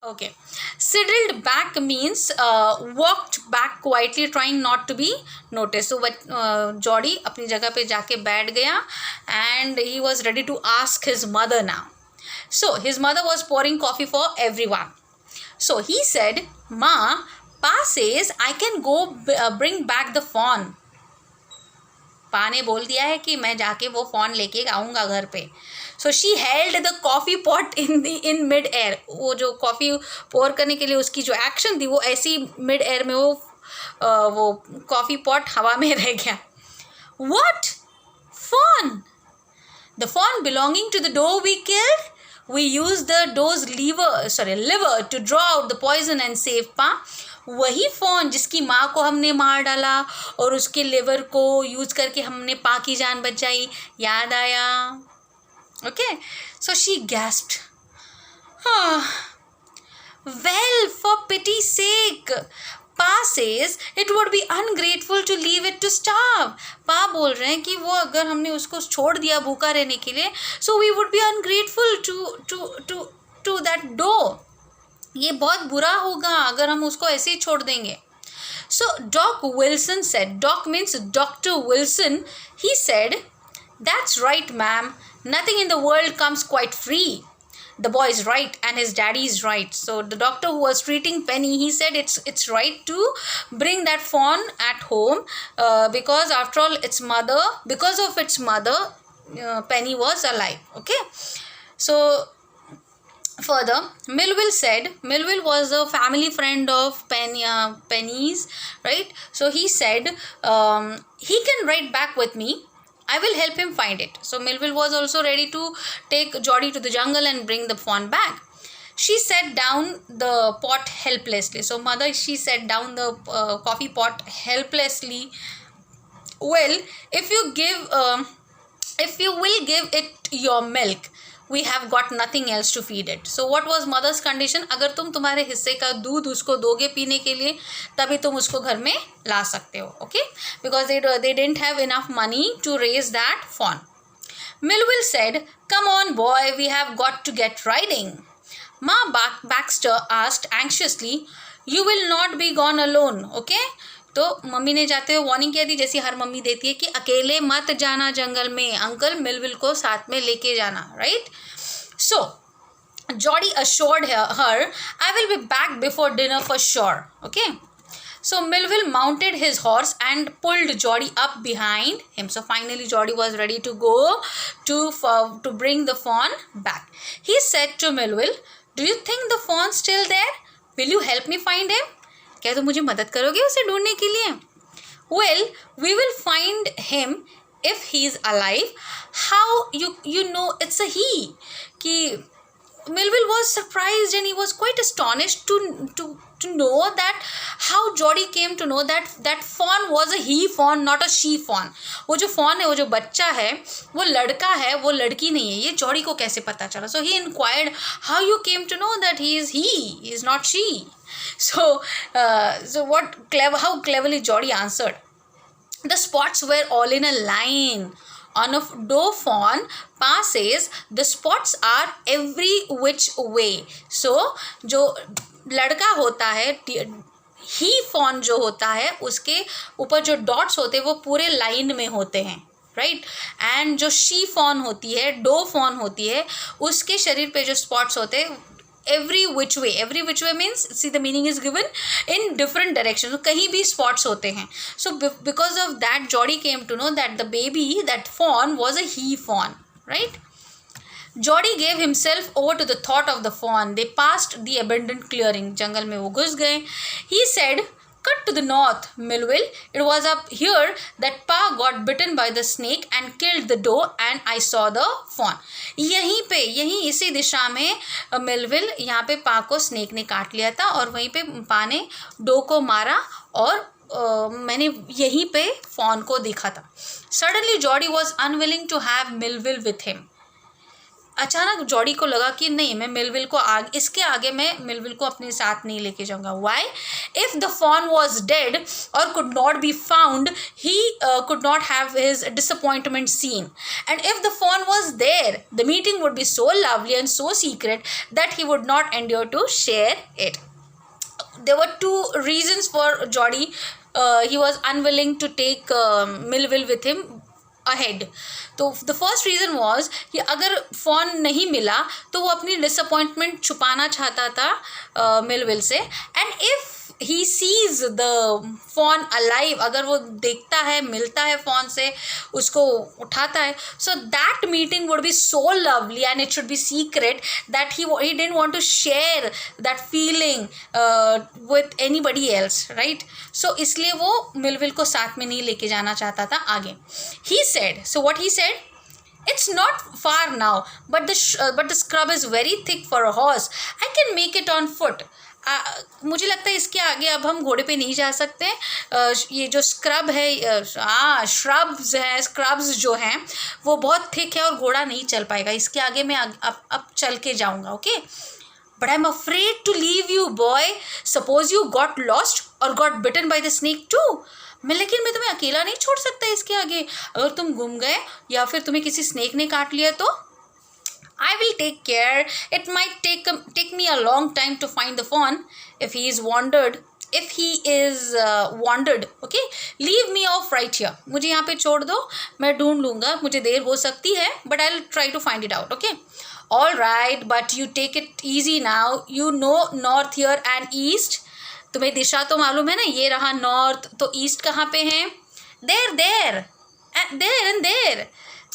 Okay. Sidled back means walked back quietly, trying not to be noticed. So Jody अपनी जगह पे जाके बैठ गया and he was ready to ask his mother now. So his mother was pouring coffee for everyone. So he said, Ma, Pa says I can go bring back the phone. पा ने बोल दिया है कि मैं जाके वो फ़ोन लेके आऊँगा घर पे. So she held the coffee pot in mid air. वो जो कॉफ़ी पोर करने के लिए उसकी जो एक्शन थी वो ऐसी मिड एयर में वो कॉफ़ी पॉट हवा में रह गया. What? Phone? The phone belonging to the doe we killed? We use the doe's liver to draw out the poison and save Pa. वही फ़ोन जिसकी माँ को हमने मार डाला और उसके लिवर को यूज़ करके हमने पा की जान बचाई. याद आया? Okay. So she gasped. Well, for pity's sake, Pa says it would be ungrateful to leave it to starve. पा बोल रहे हैं कि वो अगर हमने उसको छोड़ दिया भूखा रहने के लिए, so we would be ungrateful to that doe. ये बहुत बुरा होगा अगर हम उसको ऐसे ही छोड़ देंगे. So Doc Wilson said, Doc means Dr. Wilson, he said, that's right, ma'am. Nothing in the world comes quite free. The boy is right and his daddy is right. So the doctor who was treating Penny, he said it's right to bring that fawn at home because after all because of its mother, Penny was alive. Okay. So further, Millville was a family friend of Penny's, right? So he said he can ride back with me. I will help him find it. So Millville was also ready to take Jody to the jungle and bring the fawn back. She set down the pot helplessly. So mother, she set down the coffee pot helplessly. Well, if you will give it your milk, we have got nothing else to feed it. So what was mother's condition? अगर तुम तुम्हारे हिस्से का दूध उसको दोगे पीने के लिए तभी तुम उसको घर में ला सकते हो. Okay, because they didn't have enough money to raise that fawn. Millville said, come on boy, we have got to get riding. Ma Baxter asked anxiously, you will not be gone alone. Okay, तो mummy ने जाते हुए warning किया थी जैसी हर mummy देती है कि अकेले मत जाना जंगल में, अंकल मिलविल को साथ में लेके जाना. Right. So Jordi assured her, I will be back before dinner for sure. Okay. So Millville mounted his horse and pulled Jody up behind him. So finally Jody was ready to go to bring the fawn back. He said to Millville, do you think the fawn's still there? Will you help me find him? क्या तुम मुझे मदद करोगे उसे ढूंढने के लिए? Well, we will find him if he is alive. How you know it's a he? कि Millville was surprised and he was quite astonished to know that how Jody came to know that fawn was a he fawn, not a she fawn. वो जो fawn है, वो जो बच्चा है, वो लड़का है, वो लड़की नहीं है. ये Jody को कैसे पता चला? So he inquired, how you came to know that he is not she? So how cleverly Jody answered. The spots were all in a line. On a doe fawn, Pa says the spots are every which way. So जो लड़का होता है, ही fawn जो होता है, उसके ऊपर जो डॉट्स होते हैं वो पूरे लाइन में होते हैं. राइट. एंड जो शी fawn होती है, डो fawn होती है, उसके शरीर पे जो स्पॉट्स होते हैं every which way means, see the meaning is given in different directions. So कहीं भी spots होते हैं. So because of that Jody came to know that the baby, that fawn, was a he fawn. Right. Jody gave himself over to the thought of the fawn. They passed the abandoned clearing. जंगल में वो घुस गए. He said, cut to the north, Millville. It was up here that Pa got bitten by the snake and killed the doe and I saw the fawn. यहीं इसी दिशा में Millville, यहाँ पे पा को स्नेक ने काट लिया था और वहीं पे पा ने डो को मारा और मैंने यहीं पे fawn को देखा था. Suddenly Jody was unwilling to have Millville with him. अचानक जॉडी को लगा कि नहीं, मैं मिलविल को इसके आगे मैं मिलविल को अपने साथ नहीं लेके जाऊंगा. Why? If the fawn was dead or could not be found, he could not have his disappointment seen. And if the fawn was there, the meeting would be so lovely and so secret that he would not endure to share it. There were two reasons for Jody. He was unwilling to take Millville with him ahead. तो the first reason was कि अगर phone नहीं मिला तो वो अपनी disappointment छुपाना चाहता था मिलविल से. And if he sees the phone alive, अगर वो देखता है, मिलता है फ़ोन से, उसको उठाता है, so that meeting would be so lovely and it should be secret that he didn't want to share that feeling with anybody else, right. So इसलिए वो मिलविल को साथ में नहीं लेके जाना चाहता था आगे. He said, so what he said, it's not far now, but the scrub is very thick for a horse. I can make it on foot. मुझे लगता है इसके आगे अब हम घोड़े पे नहीं जा सकते. ये जो स्क्रब है, श्रब्स है, स्क्रब्स जो हैं वो बहुत थिक है और घोड़ा नहीं चल पाएगा. इसके आगे मैं अब चल के जाऊंगा. Okay, but I am afraid to leave you boy. Suppose you got lost or got bitten by the snake too. लेकिन मैं तुम्हें अकेला नहीं छोड़ सकता इसके आगे. अगर तुम गुम गए या फिर तुम्हें किसी स्नेक ने काट लिया तो I will take care. It might take me a long time to find the fawn if he is wandered. Okay, leave me off right here. मुझे यहाँ पे छोड़ दो, मैं ढूंढ लूँगा. मुझे देर हो सकती है, but I'll try to find it out. Okay. All right, but you take it easy now. You know north here and east. तुम्हें दिशा तो मालूम है ना, ये रहा नॉर्थ, तो ईस्ट कहाँ पे है? there and there.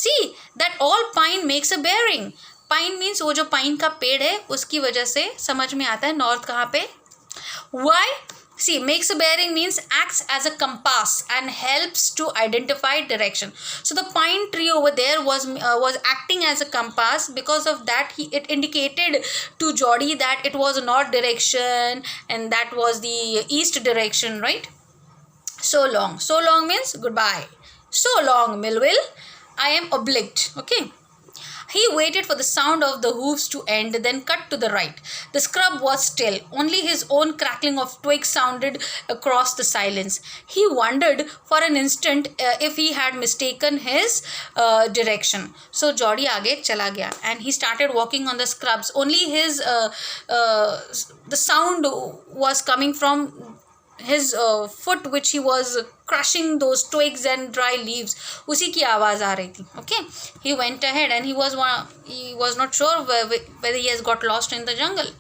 See that all pine makes a bearing. Pine means वो जो पाइन का पेड़ है उसकी वजह से समझ में आता है नॉर्थ कहाँ पे. Why? See, makes a bearing means acts as a compass and helps to identify direction. So the pine tree over there was acting as a compass. Because of that, it indicated to Jody that it was north direction and that was the east direction, right? So long. So long means goodbye. So long, Millville. I am obliged. Okay. He waited for the sound of the hoofs to end, then cut to the right. The scrub was still. Only his own crackling of twigs sounded across the silence. He wondered for an instant if he had mistaken his direction. So Jody आगे चला गया and he started walking on the scrubs. Only his the sound was coming from his foot which he was crushing those twigs and dry leaves. उसी की आवाज़ आ रही थी. Okay, he went ahead and he was not sure whether he has got lost in the jungle.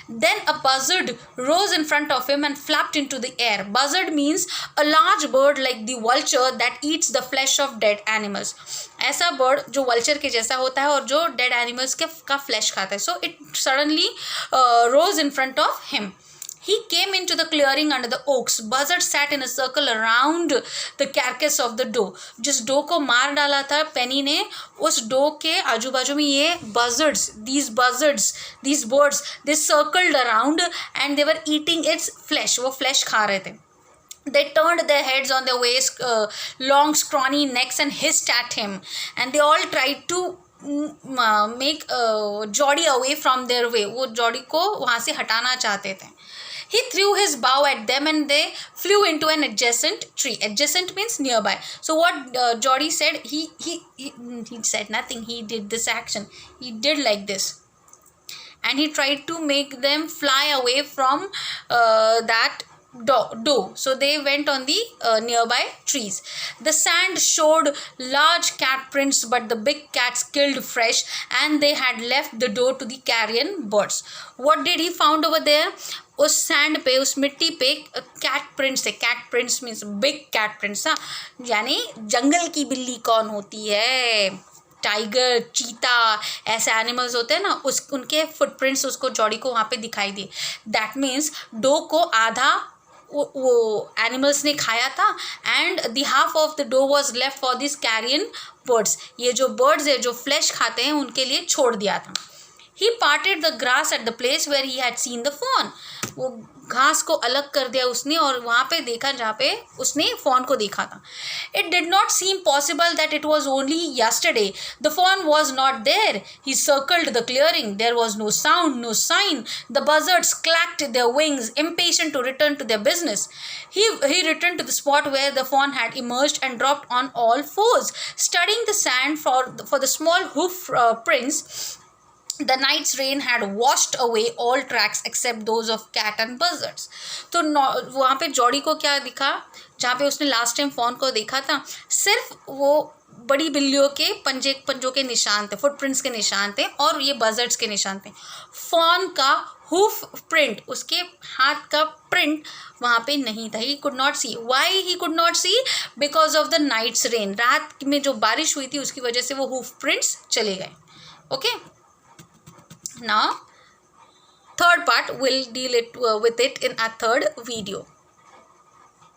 Then a buzzard rose in front of him and flapped into the air. Buzzard means a large bird like the vulture that eats the flesh of dead animals. ऐसा bird जो vulture के जैसा होता है और जो dead animals का flesh खाता है. So it suddenly rose in front of him. He came into the clearing under the oaks. Buzzard sat in a circle around the carcass of the doe. जिस डो को मार डाला था पेनी ने, उस डो के आजू बाजू में ये these birds, they circled around and they were eating its flesh. वो flesh खा रहे थे. They turned their heads on their waist, long scrawny necks, and hissed at him. And they all tried to make Jody away from their way. वो Jordi को वहाँ से हटाना चाहते थे. He threw his bow at them and they flew into an adjacent tree. Adjacent means nearby. So what Jody said, he said nothing. He did this action. He did like this. And he tried to make them fly away from that doe. So they went on the nearby trees. The sand showed large cat prints, but the big cats killed fresh and they had left the doe to the carrion birds. What did he found over there? उस sand पे, उस मिट्टी पे cat prints है. Cat prints means big cat prints. हाँ, यानी जंगल की बिल्ली कौन होती है, टाइगर, चीता, ऐसे एनिमल्स होते हैं ना, उनके फुटप्रिंट्स उसको जॉडी को वहाँ पे दिखाई दिए. दैट मीन्स डो को आधा वो एनिमल्स ने खाया था and the half of the doe was left for this carrion birds. ये जो बर्ड्स है जो फ्लैश खाते हैं उनके लिए छोड़ दिया था. He parted the grass at the place where he had seen the fawn. वो घास को अलग कर दिया उसने और वहाँ पे देखा जहाँ पे उसने fawn को देखा था. It did not seem possible that it was only yesterday. The fawn was not there. He circled the clearing. There was no sound, no sign. The buzzards clacked their wings, impatient to return to their business. He returned to the spot where the fawn had emerged and dropped on all fours, studying the sand for the small hoof prints. The night's rain had washed away all tracks except those of cat and buzzards. तो वहाँ पे Jordi को क्या दिखा, जहाँ पे उसने last time fawn को देखा था, सिर्फ वो बड़ी बिल्लियों के पंजों के निशान थे, फुटप्रिंट्स के निशान थे और ये बजर्ड्स के निशान थे. फॉन का हूफ प्रिंट, उसके हाथ का प्रिंट वहाँ पे नहीं था. He could not see. Why he could not see? Because of the night's rain. रात में जो बारिश हुई थी उसकी वजह से वो हूफ प्रिंट्स चले गए. Okay. Now, third part, we'll deal with it in our third video.